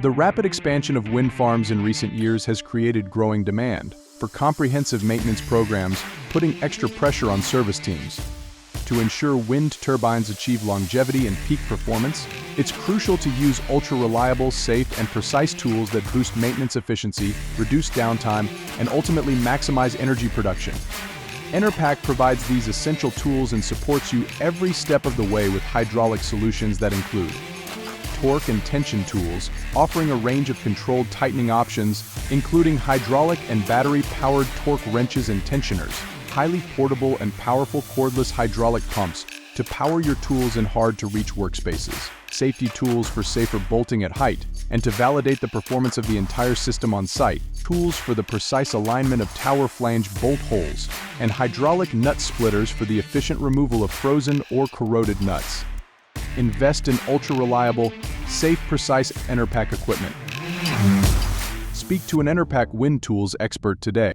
The rapid expansion of wind farms in recent years has created growing demand for comprehensive maintenance programs, putting extra pressure on service teams. To ensure wind turbines achieve longevity and peak performance, it's crucial to use ultra-reliable, safe, and precise tools that boost maintenance efficiency, reduce downtime, and ultimately maximize energy production. Enerpac provides these essential tools and supports you every step of the way with hydraulic solutions that include torque and tension tools, offering a range of controlled tightening options, including hydraulic and battery-powered torque wrenches and tensioners, highly portable and powerful cordless hydraulic pumps to power your tools in hard-to-reach workspaces, safety tools for safer bolting at height, and to validate the performance of the entire system on site, tools for the precise alignment of tower flange bolt holes, and hydraulic nut splitters for the efficient removal of frozen or corroded nuts. Invest in ultra-reliable, safe, precise Enerpac equipment. Speak to an Enerpac Wind Tools expert today.